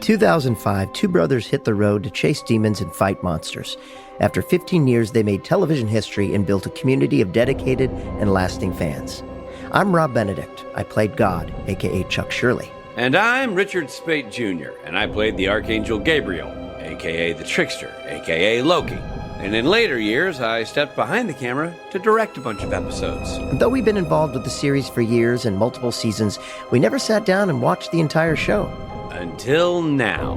2005, two brothers hit the road to chase demons and fight monsters. After 15 years, they made television history and built a community of dedicated and lasting fans. I'm Rob Benedict. I played God, a.k.a. Chuck Shirley. And I'm Richard Spate Jr., and I played the Archangel Gabriel, a.k.a. the Trickster, a.k.a. Loki. And in later years, I stepped behind the camera to direct a bunch of episodes. And though we've been involved with the series for years and multiple seasons, we never sat down and watched the entire show. Until now.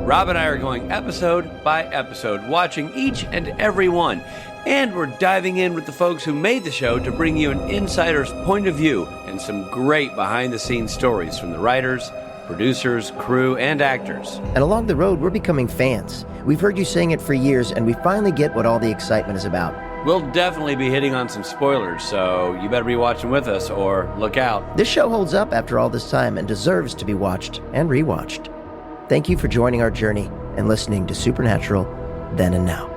Rob and I are going episode by episode, watching each and every one. And we're diving in with the folks who made the show to bring you an insider's point of view and some great behind-the-scenes stories from the writers, producers, crew, and actors. And along the road, we're becoming fans. We've heard you saying it for years, and we finally get what all the excitement is about. We'll definitely be hitting on some spoilers, so you better be watching with us or look out. This show holds up after all this time and deserves to be watched and rewatched. Thank you for joining our journey and listening to Supernatural Then and Now.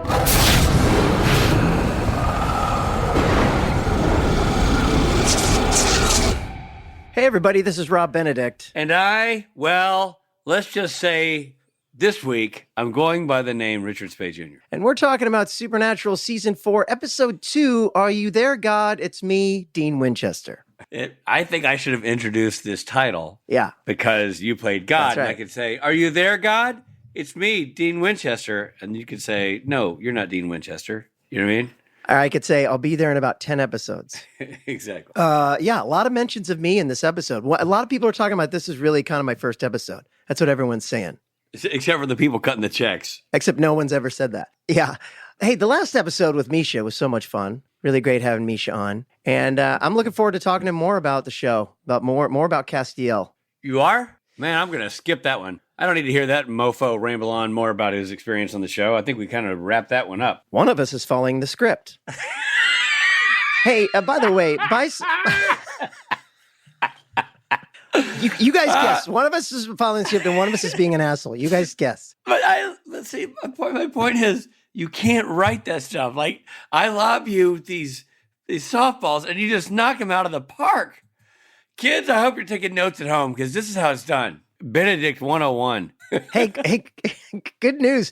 Hey everybody, this is Rob Benedict. And let's just say this week, I'm going by the name Richard Spade Jr. And we're talking about Supernatural Season 4, Episode 2, Are You There, God? It's me, Dean Winchester. I think I should have introduced this title. Yeah. Because you played God. That's right. And I could say, Are you there, God? It's me, Dean Winchester. And you could say, No, you're not Dean Winchester. You know what I mean? Or I could say, I'll be there in about 10 episodes. Exactly. Yeah, a lot of mentions of me in this episode. A lot of people are talking about this is really kind of my first episode. That's what everyone's saying. Except for the people cutting the checks. Except no one's ever said that. Yeah. Hey, the last episode with Misha was so much fun. Really great having Misha on. And I'm looking forward to talking to him more about the show, about more about Castiel. You are? Man, I'm going to skip that one. I don't need to hear that mofo ramble on more about his experience on the show. I think we kind of wrapped that one up. One of us is following the script. Hey, by the way, you guys guess. One of us is following the script and one of us is being an asshole. You guys guess. But let's see. My point is, you can't write that stuff. Like, I lob you these softballs and you just knock them out of the park. Kids, I hope you're taking notes at home because this is how it's done. Benedict 101. Hey, good news.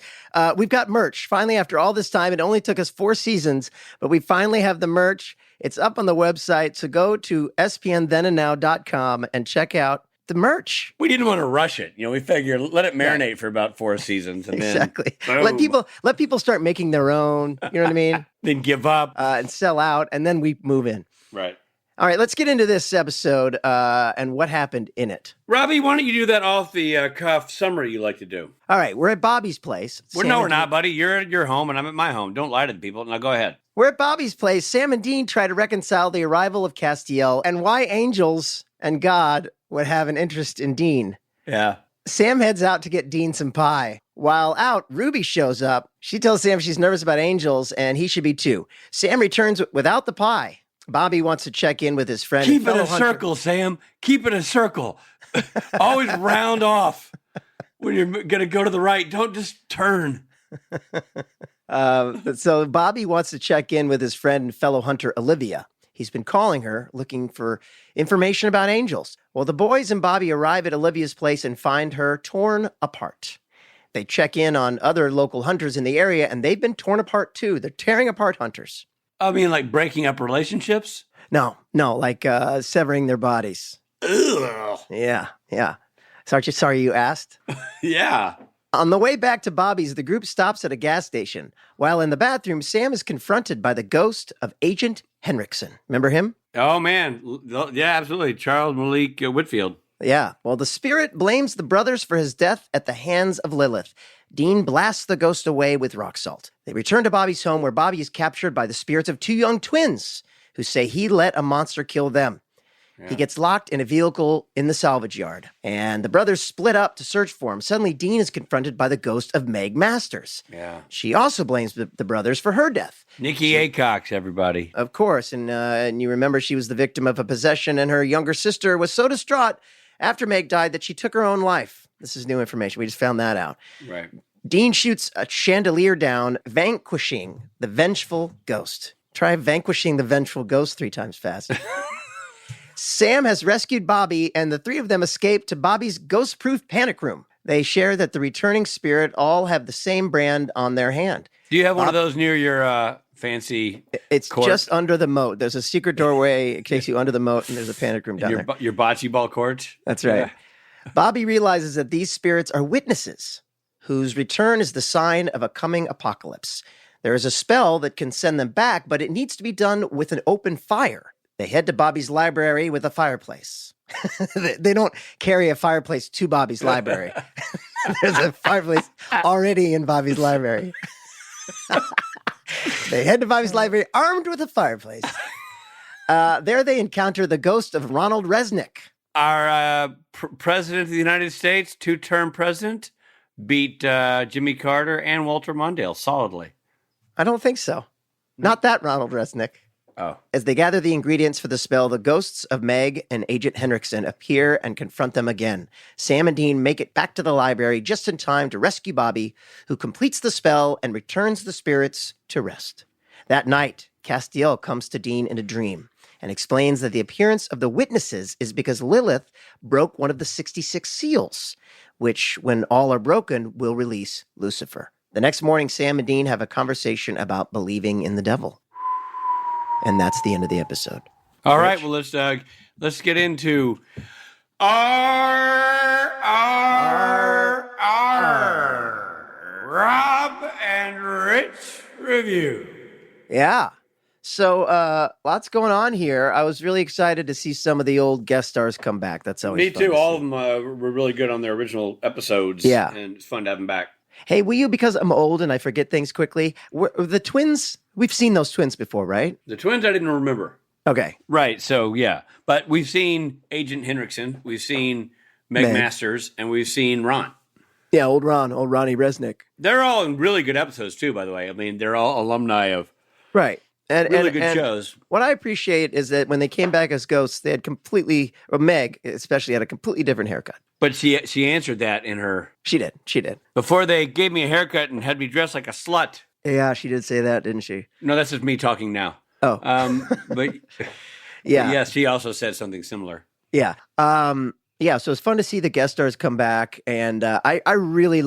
We've got merch. Finally, after all this time, it only took us 4 seasons, but we finally have the merch. It's up on the website, so go to spnthenandnow.com and check out the merch. We didn't want to rush it. We figure let it marinate for about 4 seasons. And exactly. Then, let people start making their own, you know what I mean? Then give up. And sell out, and then we move in. Right. All right, let's get into this episode and what happened in it. Robbie, why don't you do that off the cuff summary you like to do? All right, we're at Bobby's place. No, we're not, buddy. You're at your home and I'm at my home. Don't lie to the people. Now go ahead. We're at Bobby's place. Sam and Dean try to reconcile the arrival of Castiel and why angels and God would have an interest in Dean. Yeah. Sam heads out to get Dean some pie. While out, Ruby shows up. She tells Sam she's nervous about angels and he should be too. Sam returns without the pie. Bobby wants to check in with his friend. Keep it a circle, Sam. Keep it a circle. Always round off when you're going to go to the right. Don't just turn. So Bobby wants to check in with his friend and fellow hunter, Olivia. He's been calling her, looking for information about angels. Well, the boys and Bobby arrive at Olivia's place and find her torn apart. They check in on other local hunters in the area, and they've been torn apart too. They're tearing apart hunters. I mean, like breaking up relationships? No, like severing their bodies. Ugh. Yeah. So aren't you sorry you asked? Yeah. On the way back to Bobby's, the group stops at a gas station. While in the bathroom, Sam is confronted by the ghost of Agent Henriksen. Remember him? Oh, man. Yeah, absolutely. Charles Malik Whitfield. Yeah. Well, the spirit blames the brothers for his death at the hands of Lilith. Dean blasts the ghost away with rock salt. They return to Bobby's home where Bobby is captured by the spirits of 2 young twins who say he let a monster kill them. Yeah. He gets locked in a vehicle in the salvage yard, and the brothers split up to search for him. Suddenly, Dean is confronted by the ghost of Meg Masters. Yeah. She also blames the brothers for her death. Nikki Acox, everybody. Of course, and you remember she was the victim of a possession, and her younger sister was so distraught after Meg died that she took her own life. This is new information. We just found that out. Right. Dean shoots a chandelier down, vanquishing the vengeful ghost. Try vanquishing the vengeful ghost 3 times fast. Sam has rescued Bobby, and the 3 of them escape to Bobby's ghost-proof panic room. They share that the returning spirit all have the same brand on their hand. Do you have one of those near your fancy It's court? just under the moat. There's a secret doorway. It takes you under the moat, and there's a panic room down there. Your bocce ball court? That's right. Yeah. Bobby realizes that these spirits are witnesses whose return is the sign of a coming apocalypse. There is a spell that can send them back, but it needs to be done with an open fire. They head to Bobby's library with a fireplace. They don't carry a fireplace to Bobby's library. There's a fireplace already in Bobby's library. They head to Bobby's library armed with a fireplace. There they encounter the ghost of Ronald Resnick. Our president of the United States, 2-term president, beat Jimmy Carter and Walter Mondale solidly. I don't think so. Not that Ronald Resnick. Oh. As they gather the ingredients for the spell, the ghosts of Meg and Agent Henriksen appear and confront them again. Sam and Dean make it back to the library just in time to rescue Bobby, who completes the spell and returns the spirits to rest. That night, Castiel comes to Dean in a dream and explains that the appearance of the witnesses is because Lilith broke one of the 66 seals, which, when all are broken, will release Lucifer. The next morning, Sam and Dean have a conversation about believing in the devil. And that's the end of the episode. All right, well, let's get into our Rob and Rich review. Yeah. So lots going on here. I was really excited to see some of the old guest stars come back. That's always Me fun too. to All see. of them were really good on their original episodes. Yeah. And it's fun to have them back. Hey, will you, because I'm old and I forget things quickly, the twins, we've seen those twins before, right? The twins I didn't remember. Okay. Right, so yeah. But we've seen Agent Henriksen, we've seen Meg Masters, and we've seen Ron. Yeah, old Ronnie Resnick. They're all in really good episodes too, by the way. I mean, they're all alumni of Right. And really good shows. What I appreciate is that when they came back as ghosts, they had Meg especially had a completely different haircut. But she answered that in her... She did. Before they gave me a haircut and had me dressed like a slut. Yeah, she did say that, didn't she? No, that's just me talking now. Oh. But yeah. Yes, she also said something similar. Yeah. Yeah, so it's fun to see the guest stars come back, and I really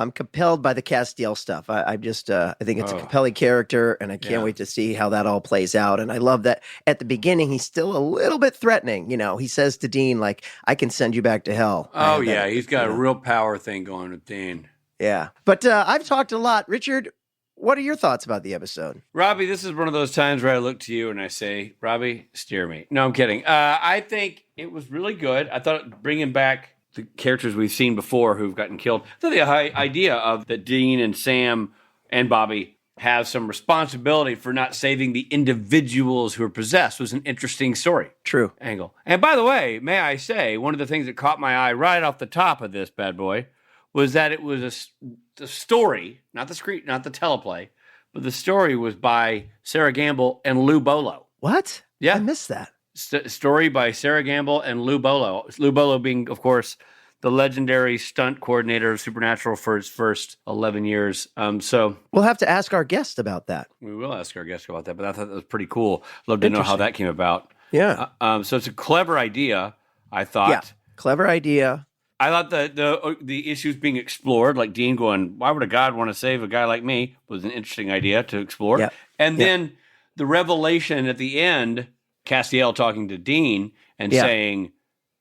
I'm compelled by the Castiel stuff. I think it's a compelling character, and I can't wait to see how that all plays out. And I love that at the beginning, he's still a little bit threatening. You know, he says to Dean, like, I can send you back to hell. Oh, yeah, he's got a real power thing going with Dean. Yeah. But I've talked a lot. Richard, what are your thoughts about the episode? Robbie, this is one of those times where I look to you and I say, Robbie, steer me. No, I'm kidding. I think it was really good. I thought bringing back the characters we've seen before who've gotten killed. I thought the idea of that Dean and Sam and Bobby have some responsibility for not saving the individuals who are possessed was an interesting story. True. Angle. And by the way, may I say, one of the things that caught my eye right off the top of this bad boy was that it was the story, not the screen, not the teleplay, but the story was by Sarah Gamble and Lou Bolo. What? Yeah. I missed that. Story by Sarah Gamble and Lou Bolo. Lou Bolo being, of course, the legendary stunt coordinator of Supernatural for his first 11 years. So we'll have to ask our guest about that. We will ask our guest about that, but I thought that was pretty cool. Love to know how that came about. Yeah. So it's a clever idea, I thought. Yeah, clever idea. I thought the issues being explored, like Dean going, why would a god want to save a guy like me, was an interesting idea to explore. Yeah. And then the revelation at the end, Castiel talking to Dean and saying,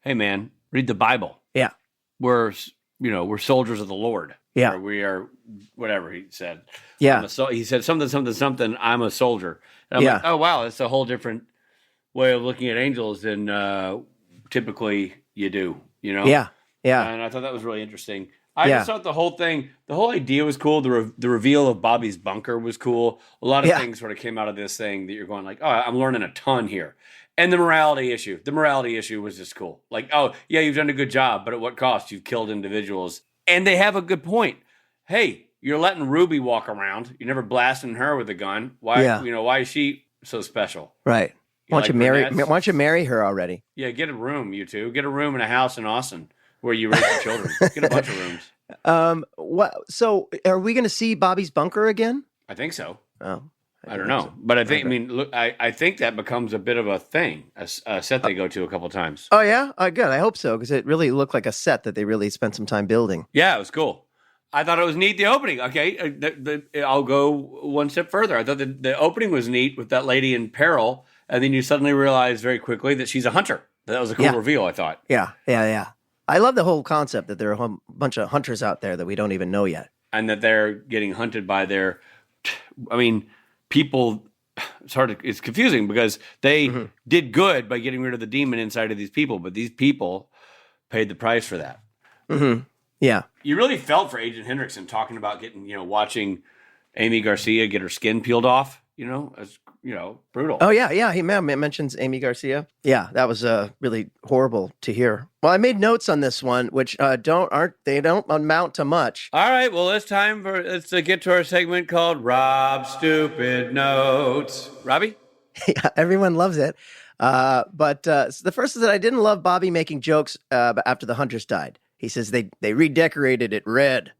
hey, man, read the Bible. Yeah. We're soldiers of the Lord. Yeah. Or we are, whatever he said. Yeah. He said something, I'm a soldier. And I'm like, oh, wow, that's a whole different way of looking at angels than typically you do, you know? Yeah. Yeah. And I thought that was really interesting. I just thought the whole idea was cool. The reveal of Bobby's bunker was cool. A lot of things sort of came out of this thing that you're going like, oh, I'm learning a ton here. And the morality issue was just cool. Like, oh, yeah, you've done a good job, but at what cost? You've killed individuals. And they have a good point. Hey, you're letting Ruby walk around. You're never blasting her with a gun. Why? Why is she so special? Right. Why don't you marry her already? Yeah, get a room, you two. Get a room in a house in Austin where you raise your children. Get a bunch of rooms. So are we going to see Bobby's bunker again? I think so. Oh, I don't know. But I think, I mean, look, I think that becomes a bit of a thing, a set they go to a couple times. Oh, yeah? Good. I hope so, because it really looked like a set that they really spent some time building. Yeah, it was cool. I thought it was neat, the opening. Okay, I'll go one step further. I thought the opening was neat with that lady in peril, and then you suddenly realize very quickly that she's a hunter. That was a cool reveal, I thought. Yeah. I love the whole concept that there are a bunch of hunters out there that we don't even know yet. And that they're getting hunted by their, I mean, people. It's confusing because they did good by getting rid of the demon inside of these people, but these people paid the price for that. Mm-hmm. Yeah. You really felt for Agent Hendrickson talking about watching Amy Garcia get her skin peeled off, as, brutal. Oh, yeah. He mentions Amy Garcia. Yeah, that was really horrible to hear. Well, I made notes on this one, which don't amount to much. All right, well, let's get to our segment called Rob Stupid Notes. Robbie? Yeah, everyone loves it. But the first is that I didn't love Bobby making jokes after the hunters died. He says they redecorated it red,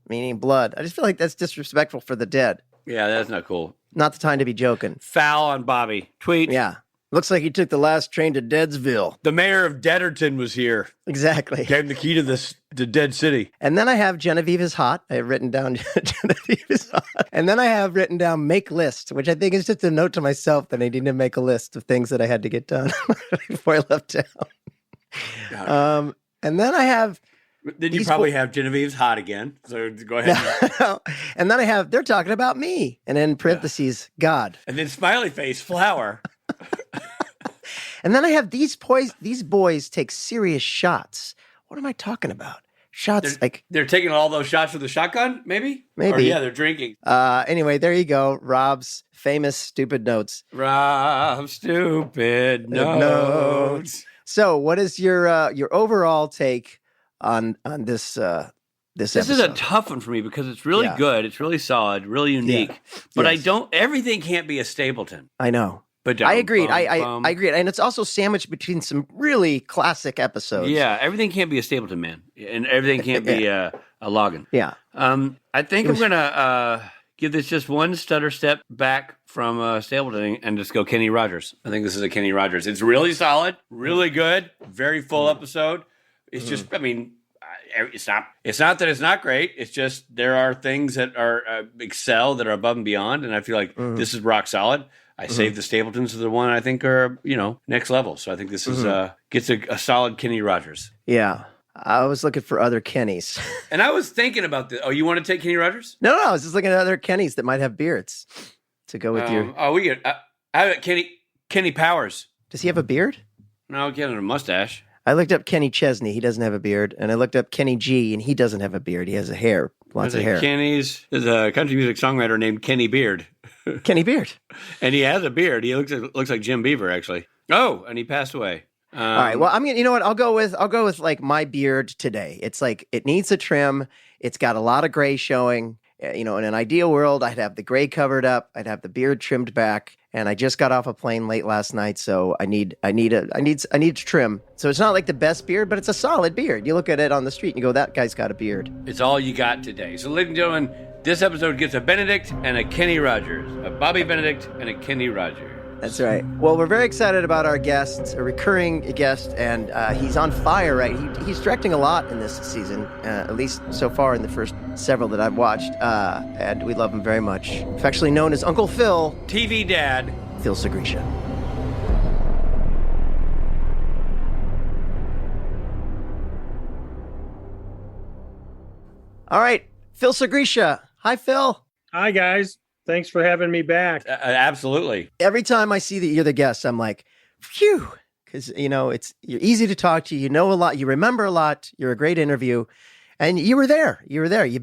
meaning blood. I just feel like that's disrespectful for the dead. Yeah, that's not cool. Not the time to be joking. Foul on Bobby. Tweet. Yeah. Looks like he took the last train to Deadsville. The mayor of Deaderton was here. Exactly. Gave him the key to the dead city. And then I have Genevieve is hot. I have written down Genevieve is hot. And then I have written down make list, which I think is just a note to myself that I need to make a list of things that I had to get done before I left town. And then I have... Then you probably have Genevieve's hot again. So go ahead. And then I have, they're talking about me. And in parentheses, God. And then smiley face, flower. And then I have these boys take serious shots. What am I talking about? Shots they're taking all those shots with the shotgun, maybe? Maybe. Or, yeah, they're drinking. Anyway, there you go. Rob's famous stupid notes. Rob's stupid notes. So what is your overall take on this episode? This is a tough one for me because it's really good. It's really solid, really unique. But everything can't be a Stapleton. I know. But I agreed. I agreed. And it's also sandwiched between some really classic episodes. Yeah, everything can't be a Stapleton, man. And everything can't be a Logan. Yeah. I think I'm going to give this just one stutter step back from Stapleton and just go Kenny Rogers. I think this is a Kenny Rogers. It's really solid, really good, very full episode. It's just, I mean, it's not that it's not great. It's just there are things that are excel that are above and beyond. And I feel like this is rock solid. I saved the Stapletons to the one I think are, next level. So I think this is gets a solid Kenny Rogers. Yeah. I was looking for other Kennys. And I was thinking about this. Oh, you want to take Kenny Rogers? No, I was just looking at other Kennys that might have beards to go with your... Oh, we get... I have Kenny Powers. Does he have a beard? No, he has a mustache. I looked up Kenny Chesney. He doesn't have a beard. And I looked up Kenny G, and he doesn't have a beard. He has lots of hair. There's a country music songwriter named Kenny Beard. Kenny Beard. And he has a beard. He looks like Jim Beaver, actually. Oh, and he passed away. All right. Well, I'm gonna. You know what? I'll go with like my beard today. It's like it needs a trim. It's got a lot of gray showing. In an ideal world, I'd have the gray covered up. I'd have the beard trimmed back. And I just got off a plane late last night, so I need to trim. So it's not like the best beard, but it's a solid beard. You look at it on the street and you go, that guy's got a beard. It's all you got today. So, ladies and gentlemen, this episode gets a Benedict and a Kenny Rogers, a Bobby Benedict and a Kenny Rogers. That's right. Well, we're very excited about our guest, a recurring guest, and he's on fire, right? He's directing a lot in this season, at least so far in the first several that I've watched, and we love him very much. Affectionately known as Uncle Phil. TV Dad. Phil Sgriccia. All right, Phil Sgriccia. Hi, Phil. Hi, guys. Thanks for having me back. Absolutely. Every time I see that you're the guest, I'm like, phew, because, you're easy to talk to. You know a lot. You remember a lot. You're a great interview. And you were there. You were there. You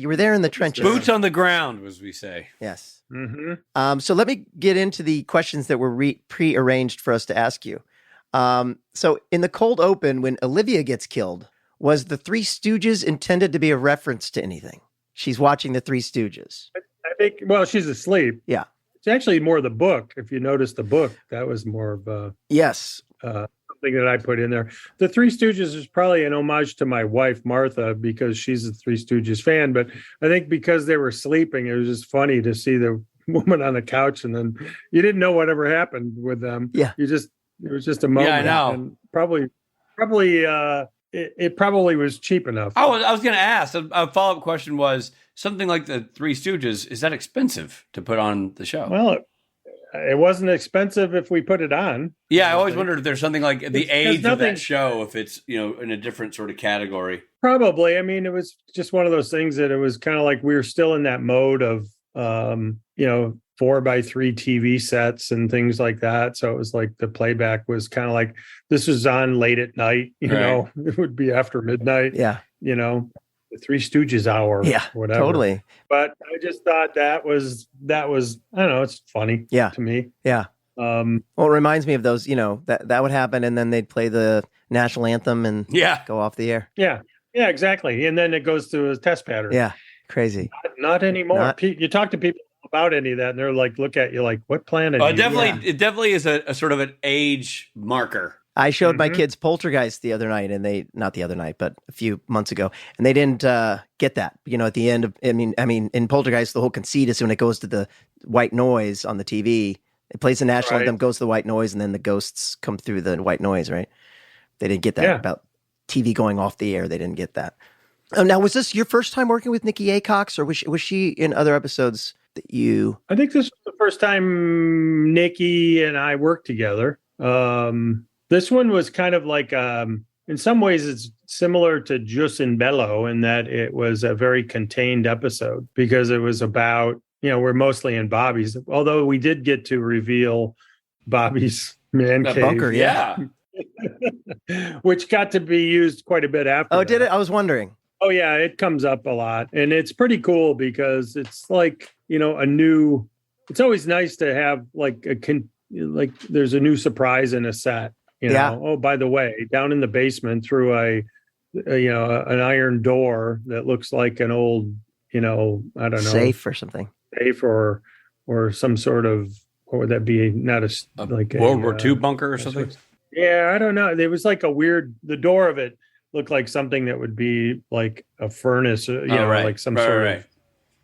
were there in the trenches. Boots on the ground, as we say. Yes. Mm-hmm. So let me get into the questions that were pre-arranged for us to ask you. So in the cold open, when Olivia gets killed, was the Three Stooges intended to be a reference to anything? She's watching the Three Stooges. I think, well, she's asleep. Yeah. It's actually more the book. If you notice the book, that was more of yes. Something that I put in there. The Three Stooges is probably an homage to my wife, Martha, because she's a Three Stooges fan. But I think because they were sleeping, it was just funny to see the woman on the couch, and then you didn't know whatever happened with them. Yeah. It was just a moment. Yeah, I know. And it probably was cheap enough. I was going to ask, a follow-up question was, something like the Three Stooges, is that expensive to put on the show? Well, it wasn't expensive if we put it on. Yeah, I always wondered if there's something like the age of nothing- that show, if it's, in a different sort of category. Probably. I mean, it was just one of those things that it was kind of like we were still in that mode of, 4x3 TV sets and things like that. So it was like the playback was kind of like, this was on late at night, it would be after midnight. Yeah. The Three Stooges hour. Yeah, whatever. totally. But I just thought that was, I don't know, it's funny to me. Yeah. Well, it reminds me of those, that would happen, and then they'd play the national anthem and go off the air. Yeah. Yeah, exactly. And then it goes to a test pattern. Yeah. Crazy. Not anymore. You talk to people about any of that, and they're like, look at you like, what planet? It definitely is a sort of an age marker. I showed my kids Poltergeist the other night, and not the other night, but a few months ago, and they didn't get that. At the end of, I mean, in Poltergeist, the whole conceit is when it goes to the white noise on the TV, it plays the national anthem, goes to the white noise, and then the ghosts come through the white noise, right? They didn't get that about TV going off the air. They didn't get that. Now, was this your first time working with Nikki Aycox, or was she in other episodes that you? I think this was the first time Nikki and I worked together. This one was kind of like, in some ways, it's similar to Jus in Bello in that it was a very contained episode because it was about, we're mostly in Bobby's, although we did get to reveal Bobby's man cave. Bunker, yeah. Which got to be used quite a bit after. Oh, did it? I was wondering. Oh, yeah, it comes up a lot. And it's pretty cool because it's like, it's always nice to have like there's a new surprise in a set. Oh, by the way, down in the basement through an iron door that looks like an old, I don't know, safe or something. Safe or some sort of, what would that be? Not like World War II bunker or something. Yeah, I don't know. It was like the door of it looked like something that would be like a furnace, like some sort of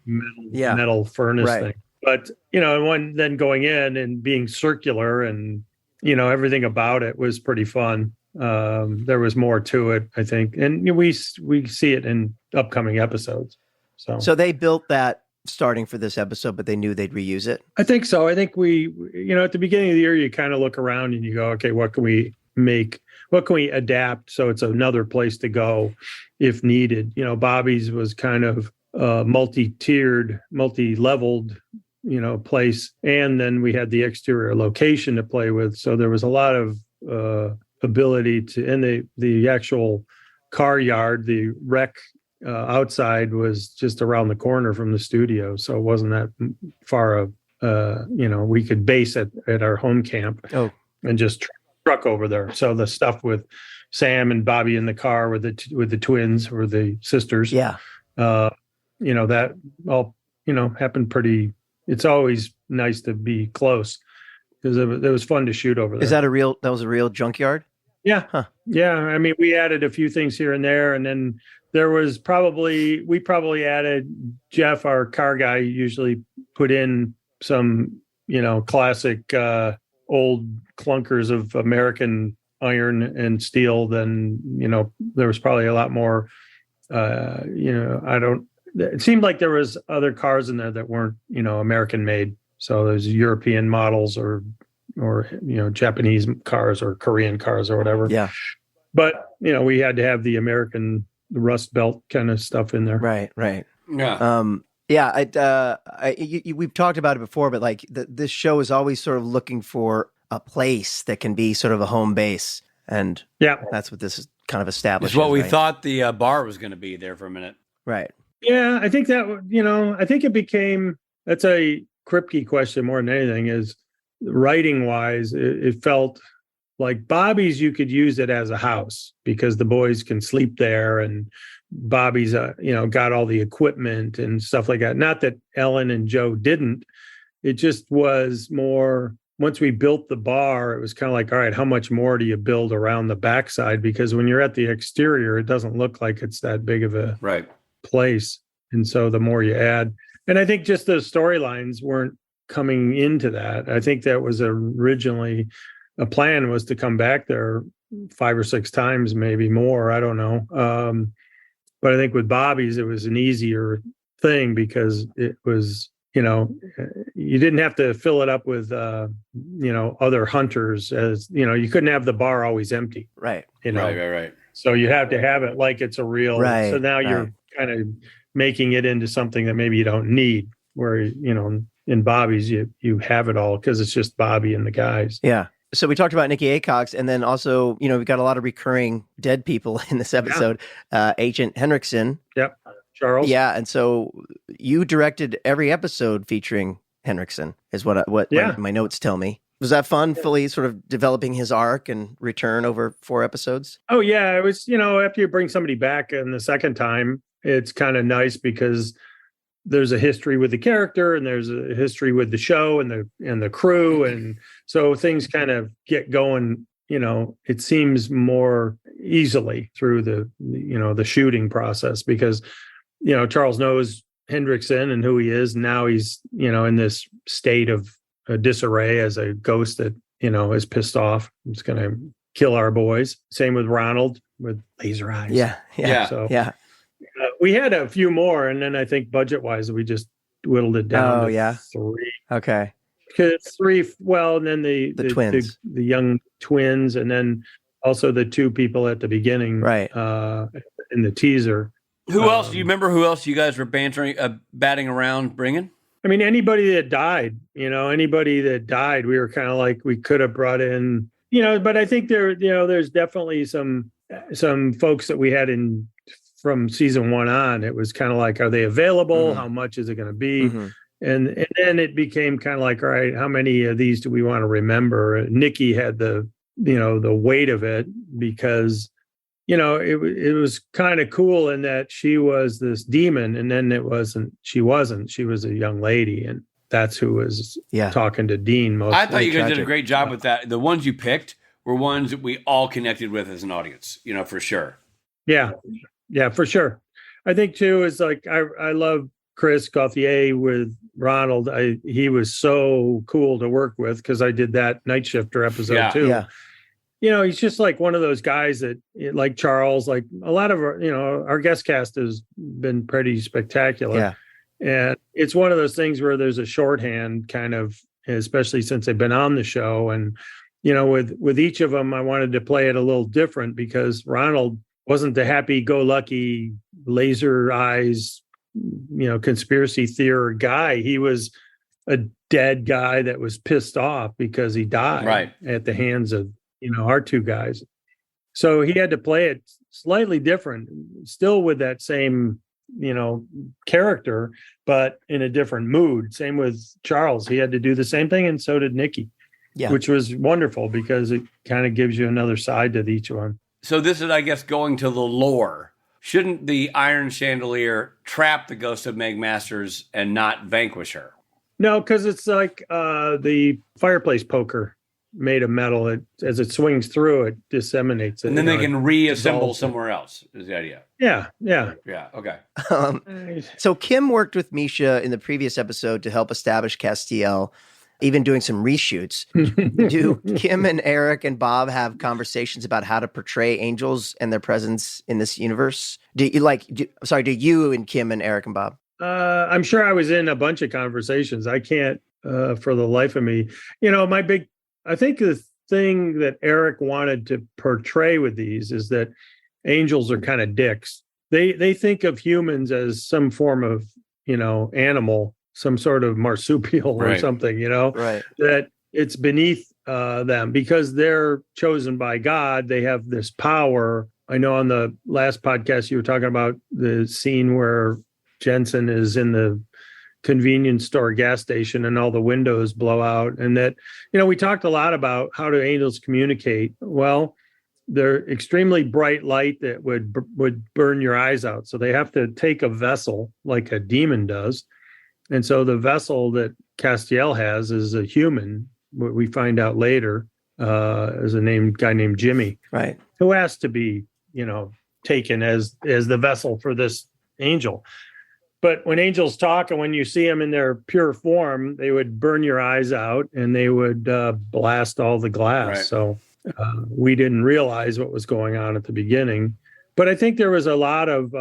metal furnace thing. But, then going in and being circular and, everything about it was pretty fun. There was more to it, I think. And we see it in upcoming episodes. So they built that starting for this episode, but they knew they'd reuse it? I think so. I think we, at the beginning of the year, you kind of look around and you go, okay, what can we make? What can we adapt so it's another place to go if needed? Bobby's was kind of multi-tiered, multi-leveled, place. And then we had the exterior location to play with. So there was a lot of ability to, and the actual car yard, the rec outside was just around the corner from the studio. So it wasn't that far of, we could base it at our home camp and just truck over there. So the stuff with Sam and Bobby in the car with the twins or the sisters, that all, happened pretty. It's always nice to be close because it was fun to shoot over there. That was a real junkyard? Yeah. Huh. Yeah. I mean, we added a few things here and there, and then there was we probably added, Jeff, our car guy, usually put in some, classic old clunkers of American iron and steel. Then, there was probably a lot more, it seemed like there was other cars in there that weren't, American made. So there's European models or Japanese cars or Korean cars or whatever. Yeah. But, we had to have the American Rust Belt kind of stuff in there. Right. Yeah. We've talked about it before, but like this show is always sort of looking for a place that can be sort of a home base. And that's what this is kind of established. It's what we thought the bar was going to be there for a minute. Right. Yeah. I think that, I think it became, that's a Kripke question more than anything, is writing wise, it felt like Bobby's, you could use it as a house because the boys can sleep there, and Bobby's, got all the equipment and stuff like that. Not that Ellen and Joe didn't. It just was more, once we built the bar, it was kind of like, all right, how much more do you build around the backside? Because when you're at the exterior, it doesn't look like it's that big of a place. And so the more you add, and I think just the storylines weren't coming into that. I think that was originally a plan, was to come back there 5 or 6 times, maybe more. I don't know. But I think with Bobby's, it was an easier thing because it was, you didn't have to fill it up with, other hunters, as, you couldn't have the bar always empty. Right. Right. So you have to have it like it's a real, right. So now you're kind of making it into something that maybe you don't need, where, in Bobby's, you have it all because it's just Bobby and the guys. Yeah. So we talked about Nikki Acox, and then also, we've got a lot of recurring dead people in this episode. Yeah. Agent Henriksen. Yep. Charles. Yeah. And so you directed every episode featuring Henriksen, is what my notes tell me. Was that fun, fully sort of developing his arc and return over 4 episodes? Oh, yeah. It was, after you bring somebody back in the second time, it's kind of nice because there's a history with the character and there's a history with the show and the crew. And so things kind of get going, it seems more easily through the shooting process because, Charles knows Hendrickson and who he is. And now he's, in this state of disarray as a ghost that, is pissed off. It's going to kill our boys. Same with Ronald with laser eyes. Yeah. So, yeah. We had a few more, and then I think budget-wise, we just whittled it down to 3. Okay. Because 3, well, and then the twins, the young twins, and then also the 2 people at the beginning, right? In the teaser. Who else? Do you remember who else you guys were batting around bringing? I mean, anybody that died, we were kind of like, we could have brought in, but I think there's definitely some folks that we had in from season 1 on. It was kind of like, are they available? Mm-hmm. How much is it going to be? Mm-hmm. And then it became kind of like, all right, how many of these do we want to remember? Nikki had the weight of it because, it was kind of cool in that she was this demon, and then she was a young lady, and that's who was talking to Dean most. I thought you guys did a great job with that. The ones you picked were ones that we all connected with as an audience, for sure. Yeah, for sure. I think too is like I love Chris Gauthier with Ronald. He was so cool to work with because I did that Night Shifter episode too. Yeah. He's just like one of those guys that, like Charles, like a lot of our guest cast has been pretty spectacular. Yeah. And it's one of those things where there's a shorthand kind of, especially since they've been on the show. And, with each of them, I wanted to play it a little different because Ronald wasn't the happy-go-lucky, laser eyes, conspiracy theory guy. He was a dead guy that was pissed off because he died at the hands of, our 2 guys. So he had to play it slightly different, still with that same, character, but in a different mood. Same with Charles. He had to do the same thing, and so did Nikki, which was wonderful because it kind of gives you another side to each one. So this is, I guess, going to the lore. Shouldn't the Iron Chandelier trap the ghost of Meg Masters and not vanquish her? No, because it's like the fireplace poker made of metal. As it swings through, it disseminates it. And then they can reassemble somewhere else, is the idea. Yeah. Okay. So Kim worked with Misha in the previous episode to help establish Castiel, even doing some reshoots. Do Kim and Eric and Bob have conversations about how to portray angels and their presence in this universe? Do you and Kim and Eric and Bob? I'm sure I was in a bunch of conversations. I can't, for the life of me, I think the thing that Eric wanted to portray with these is that angels are kind of dicks. They think of humans as some form of, animal, some sort of marsupial or something, that it's beneath them because they're chosen by God. They have this power. I know on the last podcast, you were talking about the scene where Jensen is in the convenience store gas station and all the windows blow out. And that, we talked a lot about how do angels communicate? Well, they're extremely bright light that would burn your eyes out. So they have to take a vessel like a demon does. And so the vessel that Castiel has is a human, what we find out later, is a guy named Jimmy, right? Who has to be, taken as the vessel for this angel. But when angels talk and when you see them in their pure form, they would burn your eyes out and they would blast all the glass. Right. So we didn't realize what was going on at the beginning. But I think there was a lot of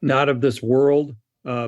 not of this world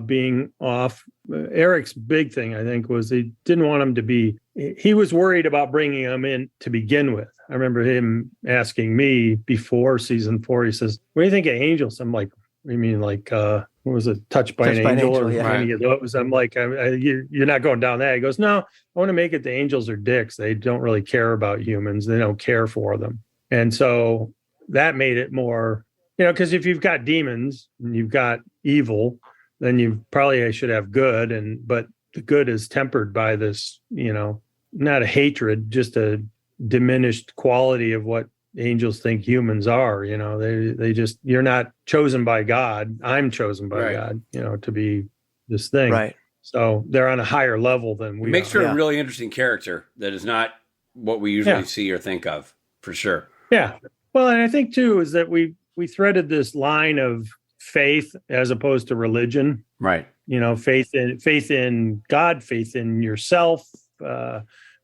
being off. Eric's big thing, I think, was he didn't want him to be, he was worried about bringing him in to begin with. I remember him asking me before season 4, he says, what do you think of angels? I'm like, what do you mean, like, what was it, touched by an angel or yeah. any of those? I'm like, you're not going down that. He goes, no, I want to make it the angels are dicks. They don't really care about humans. They don't care for them. And so that made it more, because if you've got demons and you've got evil, then you probably should have good. But the good is tempered by this, not a hatred, just a diminished quality of what angels think humans are. They just, you're not chosen by God. I'm chosen by God, to be this thing. Right. So they're on a higher level than we makes are. her a really interesting character that is not what we usually see or think of, for sure. Yeah. Well, and I think too is that we threaded this line of faith as opposed to religion. Right. Faith in God, faith in yourself.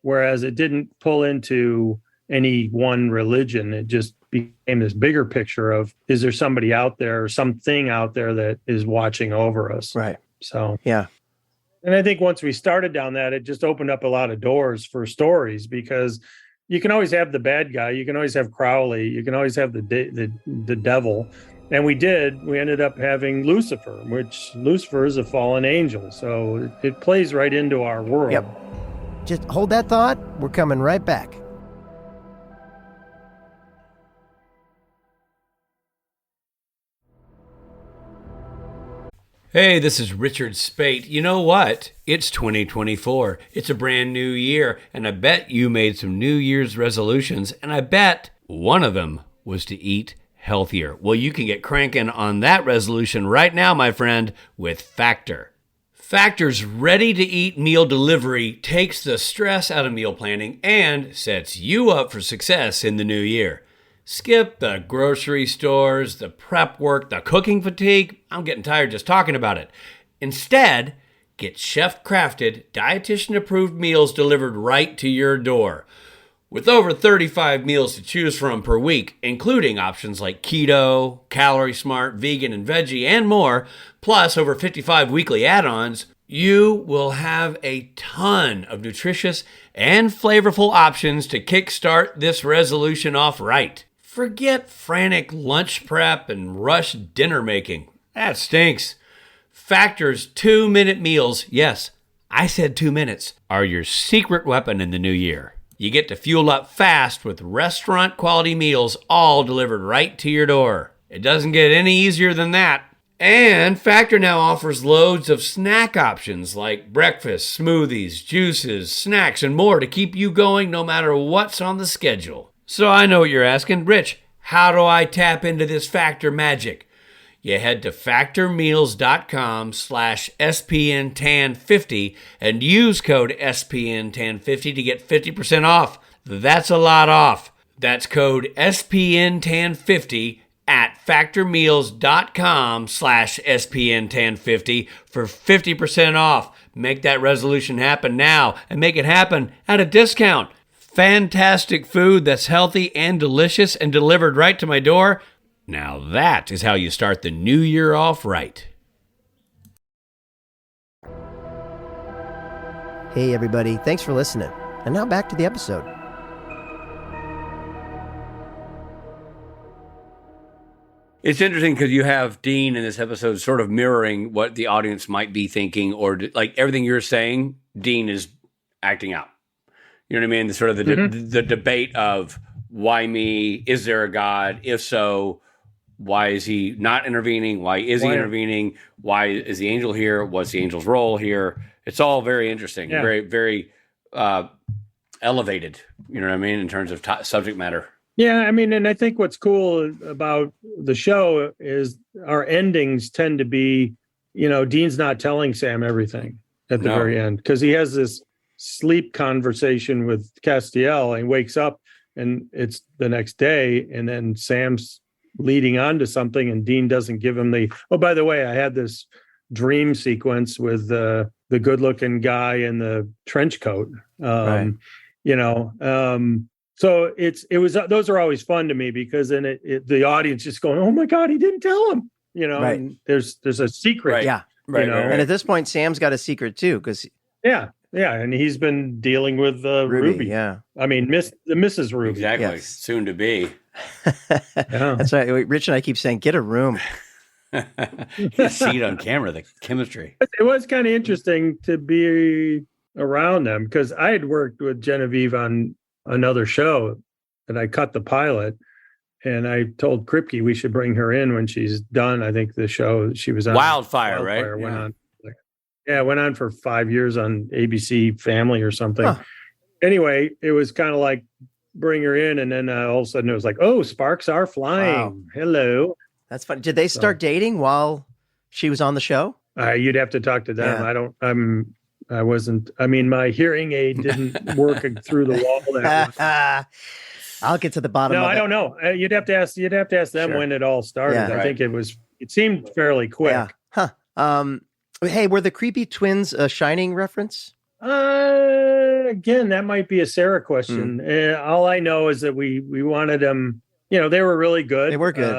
Whereas it didn't pull into any one religion. It just became this bigger picture of, is there somebody out there or something out there that is watching over us? Right. So, yeah. And I think once we started down that, it just opened up a lot of doors for stories, because you can always have the bad guy. You can always have Crowley. You can always have the devil. And we ended up having Lucifer, which Lucifer is a fallen angel. So it plays right into our world. Yep. Just hold that thought. We're coming right back. Hey, this is Richard Spate. You know what? It's 2024. It's a brand new year, and I bet you made some New Year's resolutions, and I bet one of them was to eat healthier. Well, you can get cranking on that resolution right now, my friend, with Factor. Factor's ready-to-eat meal delivery takes the stress out of meal planning and sets you up for success in the new year. Skip the grocery stores, the prep work, the cooking fatigue. I'm getting tired just talking about it. Instead, get chef-crafted, dietitian-approved meals delivered right to your door. With over 35 meals to choose from per week, including options like keto, calorie smart, vegan, and veggie, and more, plus over 55 weekly add-ons, you will have a ton of nutritious and flavorful options to kickstart this resolution off right. Forget frantic lunch prep and rush dinner making. That stinks. Factor's 2-minute meals, yes, I said 2 minutes, are your secret weapon in the new year. You get to fuel up fast with restaurant-quality meals all delivered right to your door. It doesn't get any easier than that. And Factor now offers loads of snack options like breakfast, smoothies, juices, snacks, and more to keep you going no matter what's on the schedule. So I know what you're asking. Rich, how do I tap into this Factor magic? You head to factormeals.com/SPNTAN50 and use code SPNTAN50 to get 50% off. That's a lot off. That's code SPNTAN50 at factormeals.com/SPNTAN50 for 50% off. Make that resolution happen now and make it happen at a discount. Fantastic food that's healthy and delicious and delivered right to my door. Now that is how you start the new year off right. Hey, everybody. Thanks for listening. And now back to the episode. It's interesting because you have Dean in this episode sort of mirroring what the audience might be thinking, or like everything you're saying, Dean is acting out. You know what I mean? The sort of the debate of why me? Is there a God? If so, why is he not intervening? Why is he intervening? Why is the angel here? What's the angel's role here? It's all very interesting, very, very elevated. You know what I mean? In terms of subject matter. Yeah, I mean, and I think what's cool about the show is our endings tend to be, Dean's not telling Sam everything at the very end, because he has this sleep conversation with Castiel and he wakes up and it's the next day, and then Sam's leading on to something and Dean doesn't give him oh, by the way, I had this dream sequence with the good-looking guy in the trench coat. Right. So it was those are always fun to me because then the audience just going, oh my God, he didn't tell him. Right. And there's a secret. Right. Yeah. Right, know? right, right. And at this point, Sam's got a secret too, because Yeah, and he's been dealing with Ruby. Yeah. I mean, Mrs. Ruby. Exactly. Yes. Soon to be. Yeah. That's right. Rich and I keep saying, get a room. You see it on camera, the chemistry. It was kind of interesting to be around them because I had worked with Genevieve on another show and I cut the pilot. And I told Kripke we should bring her in when she's done. I think the show she was on, Wildfire, right? Went on for 5 years on ABC Family or something. Huh. Anyway, it was kind of like bring her in, and then all of a sudden it was like, oh, sparks are flying. Wow. Hello. That's fun. Did they start dating while she was on the show? You'd have to talk to them. Yeah. I wasn't. I mean, my hearing aid didn't work through the wall. I'll get to the bottom of it. I don't know. You'd have to ask them Sure. when it all started. Yeah. I think it seemed fairly quick. Yeah. Huh. Hey, were the creepy twins a Shining reference? Again, that might be a Sarah question. All I know is that we wanted them, they were really good. They were good.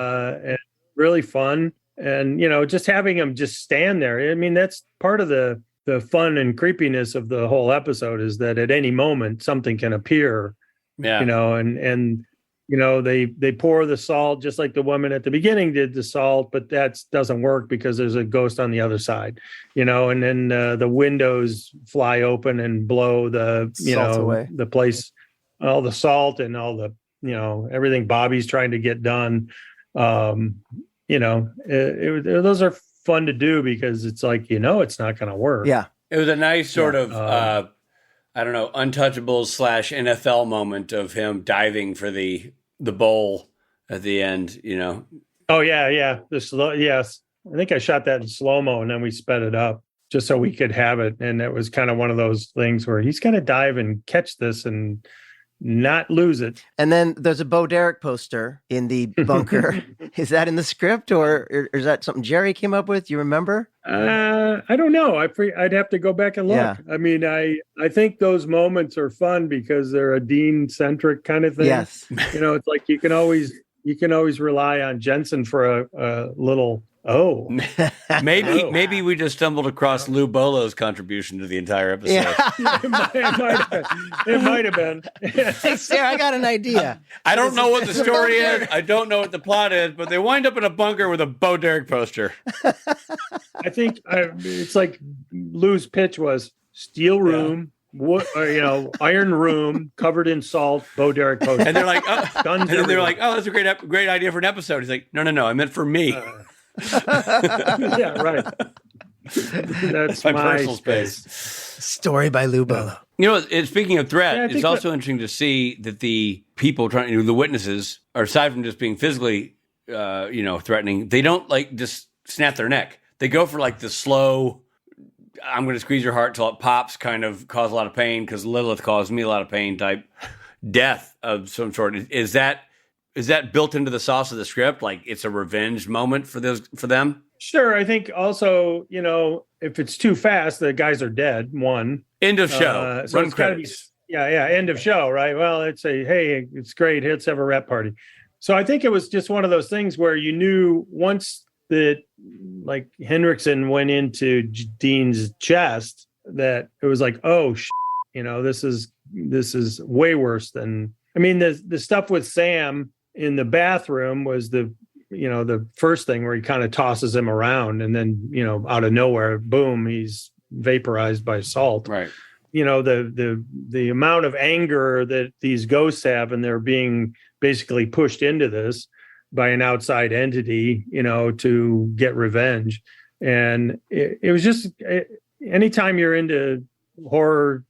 And really fun. And, just having them just stand there. I mean, that's part of the fun and creepiness of the whole episode is that at any moment something can appear. Yeah. And they pour the salt just like the woman at the beginning did the salt, but that doesn't work because there's a ghost on the other side, and then the windows fly open and blow the, Salt away. the place, all the salt and all the, everything Bobby's trying to get done. Those are fun to do because it's like, it's not going to work. Yeah. It was a nice sort of, Untouchables / NFL moment of him diving for the bowl at the end, Oh yeah. Yes. I think I shot that in slow-mo and then we sped it up just so we could have it. And it was kind of one of those things where he's got to dive and catch this and not lose it. And then there's a Bo Derek poster in the bunker. Is that in the script or is that something Jerry came up with? Do you remember? I don't know. I'd have to go back and look. Yeah. I mean, I think those moments are fun because they're a Dean-centric kind of thing. Yes. It's like you can always rely on Jensen for a little. Oh, maybe we just stumbled across Lou Bolo's contribution to the entire episode. Yeah. It might have been. Hey, Sarah, I got an idea. I don't know what the story is. I don't know what the plot is, but they wind up in a bunker with a Bo Derek poster. I think it's like Lou's pitch was steel room, iron room covered in salt, Bo Derek poster. And they're like, guns. and they're like, oh, that's a great idea for an episode. He's like, no, I meant for me. Yeah, right. That's my personal space. Story by Lou Bolo. Speaking of threat, Yeah, I it's think also interesting to see that the people the witnesses, are aside from just being physically, threatening, they don't just snap their neck. They go for the slow, I'm going to squeeze your heart till it pops, kind of cause a lot of pain because Lilith caused me a lot of pain type death of some sort. Is that built into the sauce of the script? Like it's a revenge moment for them? Sure. I think also, if it's too fast, the guys are dead. One. End of show. So Run it's gotta credits. end of show, right? Well, hey, it's great. Let's have a rep party. So I think it was just one of those things where you knew once that Hendrickson went into Dean's chest that it was like, oh, this is way worse than, the stuff with Sam in the bathroom was the first thing where he kind of tosses him around and then, out of nowhere, boom, he's vaporized by salt. Right. The amount of anger that these ghosts have and they're being basically pushed into this by an outside entity, to get revenge. And it was just, anytime you're into horror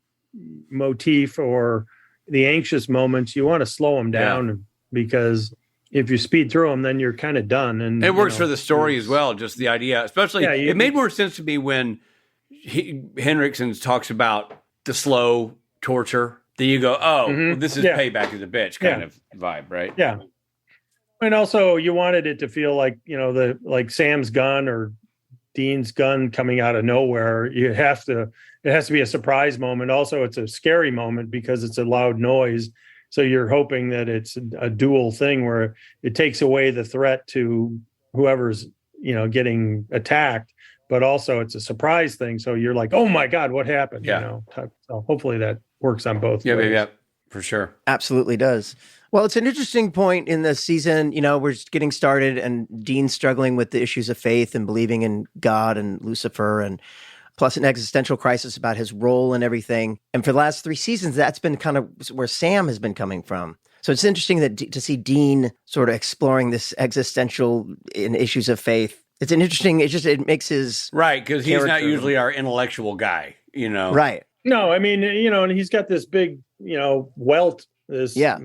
motif or the anxious moments, you want to slow them down because if you speed through them, then you're kind of done. And it works for the story as well. Just the idea, especially it made more sense to me when Henriksen talks about the slow torture. Then you go, oh, well, this is payback as a bitch kind of vibe, right? And also you wanted it to feel like, like Sam's gun or Dean's gun coming out of nowhere, it has to be a surprise moment. Also, it's a scary moment because it's a loud noise. So you're hoping that it's a dual thing where it takes away the threat to whoever's, getting attacked, but also it's a surprise thing. So you're like, oh my God, what happened? Yeah. So hopefully that works on both. Yeah, ways. yeah, for sure. Absolutely does. Well, it's an interesting point in the season. We're just getting started, and Dean's struggling with the issues of faith and believing in God and Lucifer, and plus an existential crisis about his role and everything. And for the last 3 seasons, that's been kind of where Sam has been coming from. So it's interesting to see Dean sort of exploring this existential in issues of faith. It's an interesting. It makes his right, because he's not character- usually our intellectual guy. right. No, I mean, and he's got this big, welt, this, Yeah.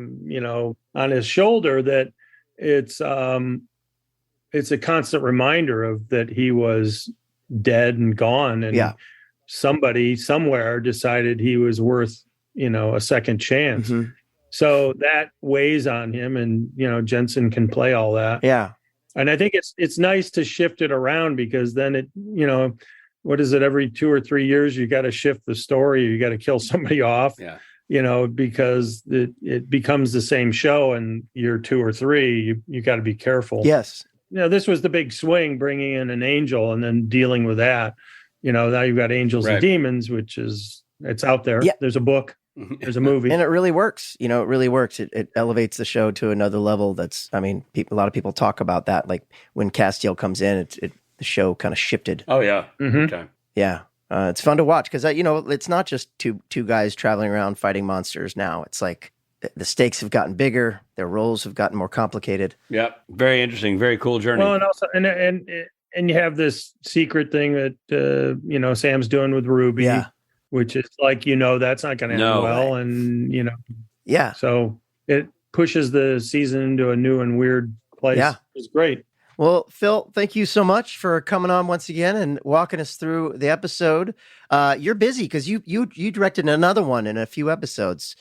On his shoulder that it's a constant reminder of that he was dead and gone, and somebody somewhere decided he was worth, a second chance. Mm-hmm. So that weighs on him, and Jensen can play all that. Yeah. And I think it's nice to shift it around, because then it, what is it? Every 2 or 3 years, you got to shift the story. You got to kill somebody off. Yeah. Because it becomes the same show in year 2 or 3. You got to be careful. Yes. This was the big swing, bringing in an angel and then dealing with that. Now you've got Angels and Demons, which it's out there. Yeah. There's a book. There's a movie. And it really works. It really works. It elevates the show to another level. A lot of people talk about that. Like when Castiel comes in, the show kind of shifted. Oh, yeah. Mm-hmm. Okay. Yeah. It's fun to watch because, it's not just two guys traveling around fighting monsters now. It's like the stakes have gotten bigger. Their roles have gotten more complicated. Yep. Very interesting. Very cool journey. Well, and also, and you have this secret thing that, Sam's doing with Ruby. Yeah. Which is like, that's not going to end well. Right. And, Yeah. So it pushes the season into a new and weird place. Yeah. It's great. Well, Phil, thank you so much for coming on once again and walking us through the episode. You're busy because you directed another one in a few episodes.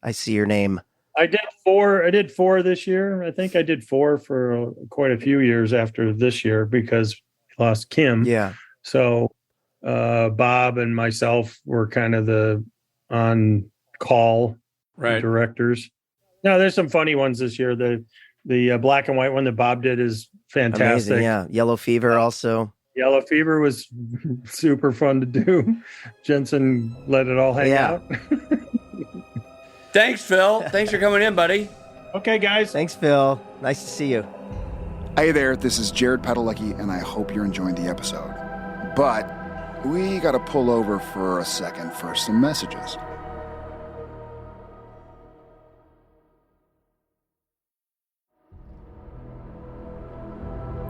I see your name. I did 4. I did 4 this year. I think I did 4 for quite a few years after this year because we lost Kim. Yeah. So Bob and myself were kind of the on-call directors. Now, there's some funny ones this year. The black and white one that Bob did is fantastic. Amazing, yeah. Yellow Fever also. Yellow Fever was super fun to do. Jensen let it all hang out. Thanks, Phil. Thanks for coming in, buddy. Okay, guys. Thanks, Phil. Nice to see you. Hey there, this is Jared Padalecki, and I hope you're enjoying the episode. But we got to pull over for a second for some messages.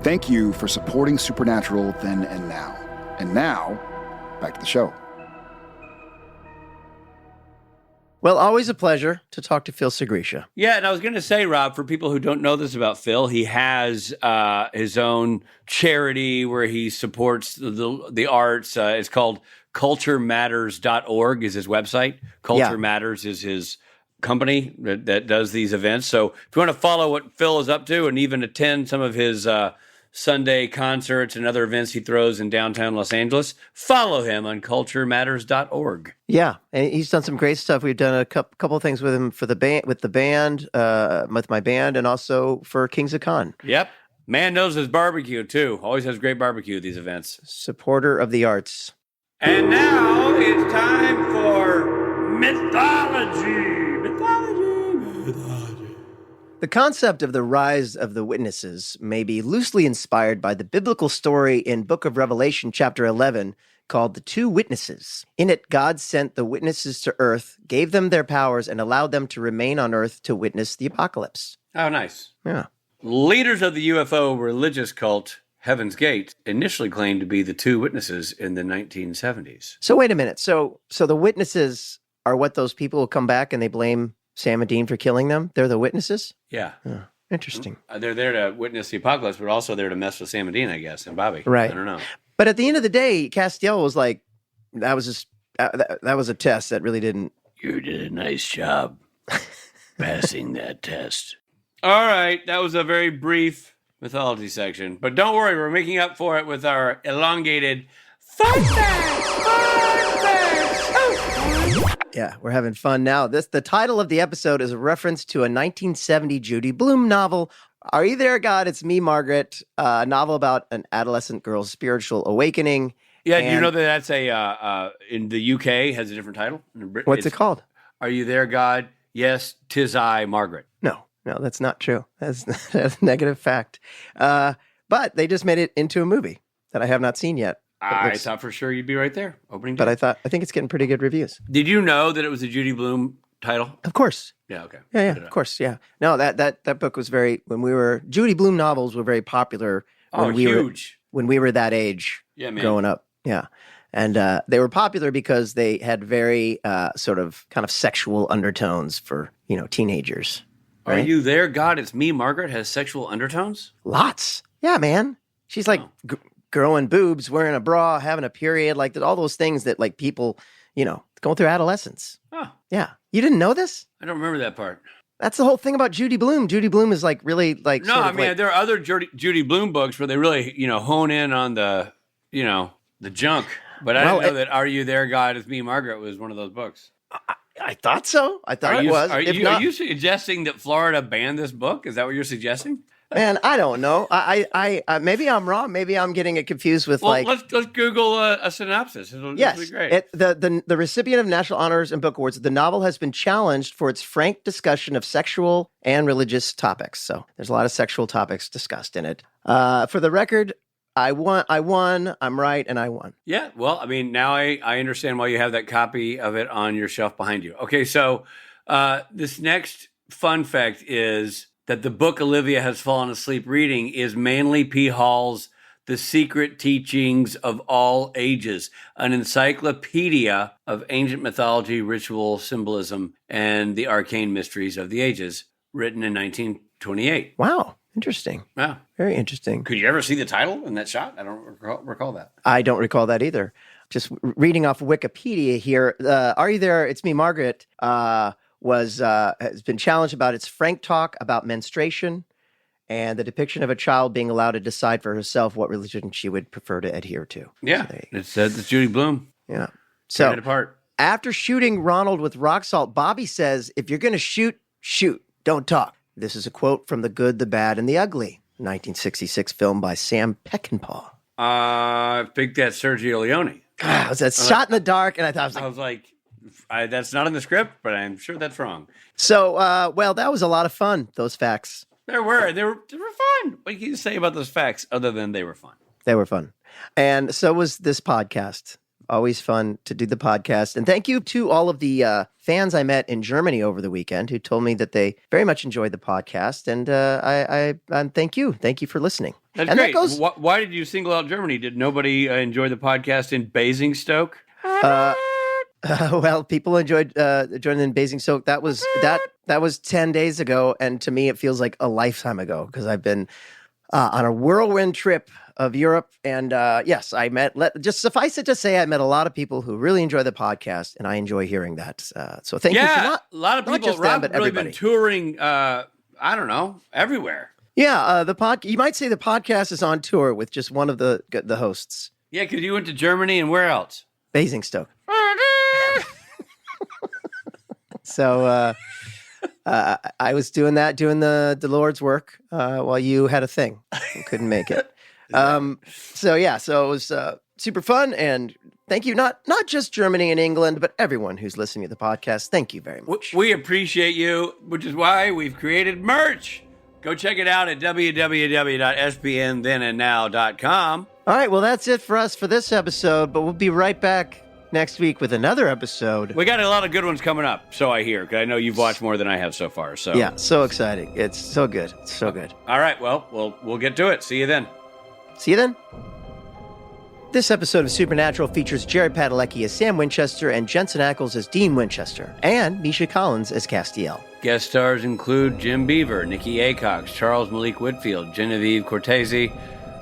Thank you for supporting Supernatural then and now. And now, back to the show. Well, always a pleasure to talk to Phil Sgriccia. Yeah, and I was going to say, Rob, for people who don't know this about Phil, he has his own charity where he supports the arts. It's called culturematters.org is his website. Culture Matters is his company that does these events. So if you want to follow what Phil is up to and even attend some of his Sunday concerts and other events he throws in downtown Los Angeles, follow him on culturematters.org. Yeah, and he's done some great stuff. We've done a couple of things with him for the band, with my band, and also for Kings of Con. Yep. Man knows his barbecue, too. Always has great barbecue at these events. Supporter of the arts. And now it's time for mythology. The concept of the rise of the witnesses may be loosely inspired by the biblical story in Book of Revelation, chapter 11, called The Two Witnesses. In it, God sent the witnesses to earth, gave them their powers, and allowed them to remain on earth to witness the apocalypse. Oh, nice. Yeah. Leaders of the UFO religious cult Heaven's Gate initially claimed to be the two witnesses in the 1970s. So wait a minute. So the witnesses are what those people who come back and they blame Sam and Dean for killing them? They're the witnesses? Yeah. Oh, interesting. They're there to witness the apocalypse, but also there to mess with Sam and Dean, I guess, and Bobby. Right. I don't know. But at the end of the day, Castiel was like, that was just that was a test that really didn't. You did a nice job passing that test. All right. That was a very brief mythology section. But don't worry, we're making up for it with our elongated fun facts. Yeah, we're having fun now. The title of the episode is a reference to a 1970 Judy Blume novel. Are You There, God? It's Me, Margaret. A novel about an adolescent girl's spiritual awakening. Yeah, do you know that that's in the UK has a different title? What's it called? Are You There, God? Yes, 'tis I, Margaret. No, that's not true. That's a negative fact. But they just made it into a movie that I have not seen yet. I thought for sure you'd be right there, opening day. But I think it's getting pretty good reviews. Did you know that it was a Judy Blume title? Of course. Yeah, okay. Yeah, of course, yeah. No, that book was Judy Blume novels were very popular when we were that age growing up. Yeah. And they were popular because they had very sort of kind of sexual undertones for, teenagers. Right? Are You There, God? It's Me, Margaret has sexual undertones? Lots. Yeah, man. She's like growing boobs, wearing a bra, having a period, like all those things that like people, going through adolescence. Oh. Yeah. You didn't know this? I don't remember that part. That's the whole thing about Judy Blume. Judy Blume is like really like. No, I mean, there are other Judy Blume books where they really, hone in on the, the junk. But I didn't know that Are You There, God? It's Me, Margaret was one of those books. I thought so. I thought it was. Are you suggesting that Florida banned this book? Is that what you're suggesting? Man, I don't know. I maybe I'm wrong. Maybe I'm getting it confused with let's Google a synopsis. It'll be great. The recipient of National Honors and Book Awards, the novel has been challenged for its frank discussion of sexual and religious topics. So there's a lot of sexual topics discussed in it. For the record, I won. I'm right, and I won. Yeah. Well, I mean, now I understand why you have that copy of it on your shelf behind you. Okay, so this next fun fact is that the book Olivia has fallen asleep reading is Manly P. Hall's The Secret Teachings of All Ages, an encyclopedia of ancient mythology, ritual, symbolism, and the arcane mysteries of the ages, written in 1928. Wow. Interesting. Wow. Very interesting. Could you ever see the title in that shot? I don't recall that. I don't recall that either. Just reading off Wikipedia here. Are You There? It's Me, Margaret. Has been challenged about its frank talk about menstruation and the depiction of a child being allowed to decide for herself what religion she would prefer to adhere to. Yeah. It said it's Judy Blume. Yeah. So apart. After shooting Ronald with rock salt, Bobby says, if you're going to shoot, don't talk. This is a quote from The Good, the Bad, and the Ugly, 1966 film by Sam Peckinpah. I think that's Sergio Leone. God, was that shot in the dark? And I was like, that's not in the script, but I'm sure that's wrong. So, that was a lot of fun, those facts. They were fun. What can you say about those facts other than they were fun? They were fun. And so was this podcast. Always fun to do the podcast. And thank you to all of the fans I met in Germany over the weekend who told me that they very much enjoyed the podcast. And I thank you. Thank you for listening. That's great. Why did you single out Germany? Did nobody enjoy the podcast in Basingstoke? Well, people enjoyed joining in Basingstoke. That was 10 days ago. And to me, it feels like a lifetime ago because I've been on a whirlwind trip of Europe. And yes, just suffice it to say, I met a lot of people who really enjoy the podcast, and I enjoy hearing that. So thank you for a lot of people. Rob really been touring, I don't know, everywhere. Yeah, you might say the podcast is on tour with just one of the hosts. Yeah, because you went to Germany and where else? Basingstoke. So I was doing the Lord's work while you had a thing. You couldn't make it. So it was super fun, and thank you, not just Germany and England, but everyone who's listening to the podcast. Thank you very much. We appreciate you, which is why we've created merch. Go check it out at www.spnthenandnow.com. All right, well, that's it for us for this episode, but we'll be right back next week with another episode. We got a lot of good ones coming up, so I hear, because I know you've watched more than I have so far. So yeah, so exciting. It's so good. It's so good. All right, well, we'll get to it. See you then. See you then. This episode of Supernatural features Jared Padalecki as Sam Winchester and Jensen Ackles as Dean Winchester, and Misha Collins as Castiel. Guest stars include Jim Beaver, Nikki Acox, Charles Malik Whitfield, Genevieve Cortese,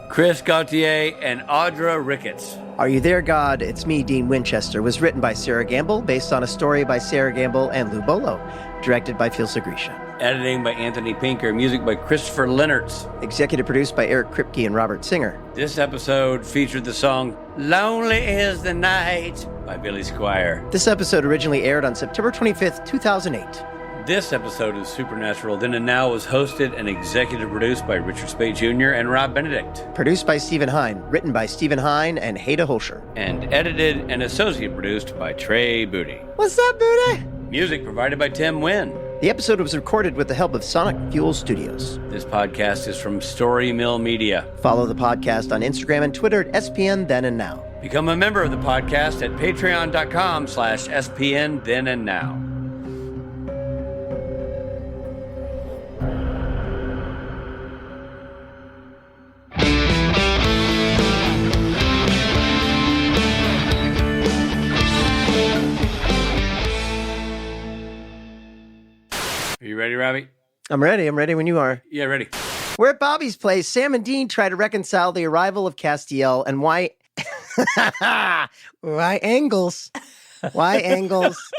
Chris Gauthier, and Audra Ricketts. Are You There, God? It's Me, Dean Winchester was written by Sarah Gamble, based on a story by Sarah Gamble and Lou Bolo, directed by Phil Sgriccia. Editing by Anthony Pinker, music by Christopher Lennertz. Executive produced by Eric Kripke and Robert Singer. This episode featured the song Lonely is the Night by Billy Squier. This episode originally aired on September 25th, 2008. This episode of Supernatural Then and Now was hosted and executive produced by Richard Spade Jr. and Rob Benedict. Produced by Stephen Hine, written by Stephen Hine and Haida Holscher. And edited and associate produced by Trey Booty. What's up, Booty? Music provided by Tim Wynn. The episode was recorded with the help of Sonic Fuel Studios. This podcast is from Story Mill Media. Follow the podcast on Instagram and Twitter at SPN Then and Now. Become a member of the podcast at patreon.com/SPN Then and Now. Are you ready, Robbie? I'm ready when you are. Yeah, ready. We're at Bobby's place. Sam and Dean try to reconcile the arrival of Castiel and why... why angles? Why angles?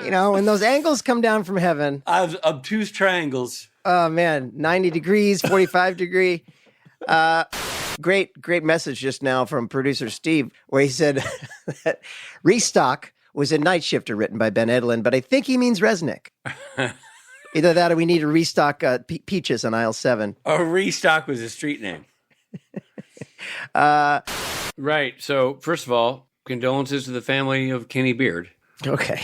You know, when those angles come down from heaven. Obtuse triangles. Oh, man. 90 degrees, 45 degree. Great message just now from producer Steve, where he said that Restock was a night shifter written by Ben Edlin, but I think he means Resnick. Either that or we need to restock peaches on aisle 7. Oh, Restock was a street name. Right. So, first of all, condolences to the family of Kenny Beard. Okay.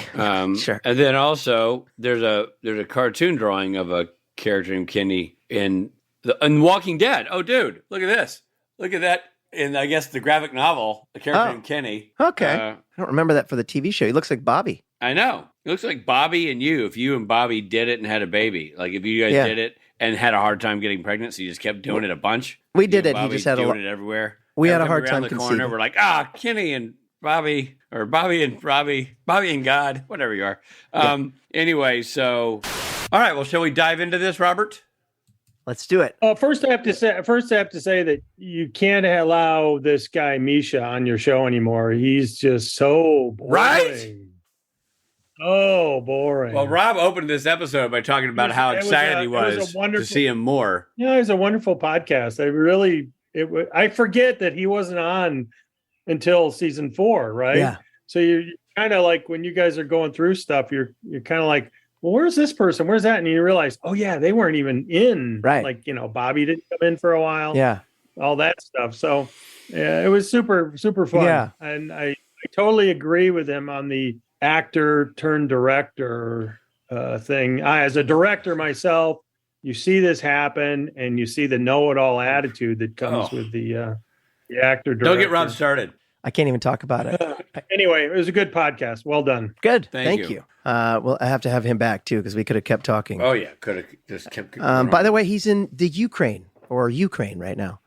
Sure. And then also, there's a cartoon drawing of a character named Kenny in Walking Dead. Oh, dude, look at this. Look at that. In, I guess, the graphic novel, a character named Kenny. Okay. I don't remember that for the TV show. He looks like Bobby. I know. It looks like Bobby and you, if you and Bobby did it and had a baby. Like, if you guys did it and had a hard time getting pregnant, so you just kept doing it a bunch. We did it. Bobby He just had doing it everywhere. We had a hard time time the corner. conceiving. We're like, Kenny and Bobby, or Bobby and God, whatever you are. Anyway, so, all right. Well, shall we dive into this, Robert? Let's do it. First, I have to say that you can't allow this guy Misha on your show anymore. He's just so boring. Right? Oh, boring. Well, Rob opened this episode by talking about how excited he was to see him more. Yeah, it was a wonderful podcast. I forget that he wasn't on until season 4, right? Yeah. So you're kind of like, when you guys are going through stuff, you're kind of like, well, where's this person? Where's that? And you realize, oh yeah, they weren't even in. Right. Like, Bobby didn't come in for a while. Yeah. All that stuff. So yeah, it was super, super fun. Yeah. And I totally agree with him on the actor turned director thing. As a director myself, you see this happen and you see the know-it-all attitude that comes with the actor director. Don't get Rob started. I can't even talk about it. Anyway, it was a good podcast. Well done. Good. Thank you. Well, I have to have him back too, because we could have kept talking. Oh, yeah. Could have just kept by the way, he's in the Ukraine right now.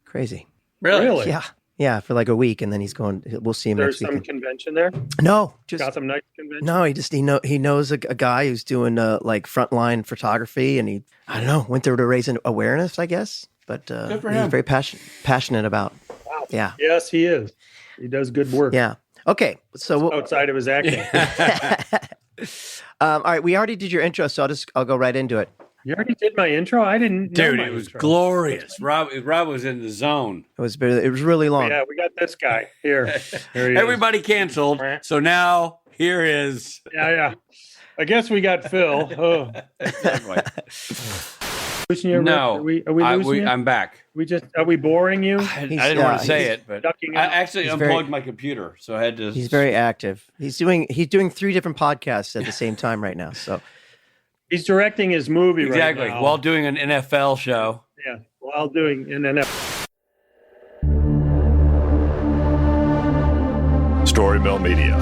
Crazy. Really? Yeah. Yeah, for like a week, and then he's going. We'll see him There's next week. some convention there? No, just Gotham Knights convention? No, he knows a guy who's doing like frontline photography, and he, I don't know, went there to raise an awareness, I guess. But Good for he's him. very passionate about. Wow. Yeah. Yes, he is. He does good work. Yeah. Okay. So Outside of his acting. all right, we already did your intro, so I'll go right into it. You already did my intro? I didn't know Dude, my it was intro. glorious. Rob was in the zone. It was really long. Yeah, we got this guy here. Here he is. Everybody canceled. So now here is. Yeah. I guess we got Phil. Oh. Losing you, No, Rick? Are we losing you? I'm back. Are we boring you? I didn't want to say it, but ducking I out. actually unplugged my computer, so I had to. He's very active. He's doing 3 different podcasts at the same time right now. So He's directing his movie exactly right now. while doing an NFL show. Yeah, while doing an NFL. Story Mill Media.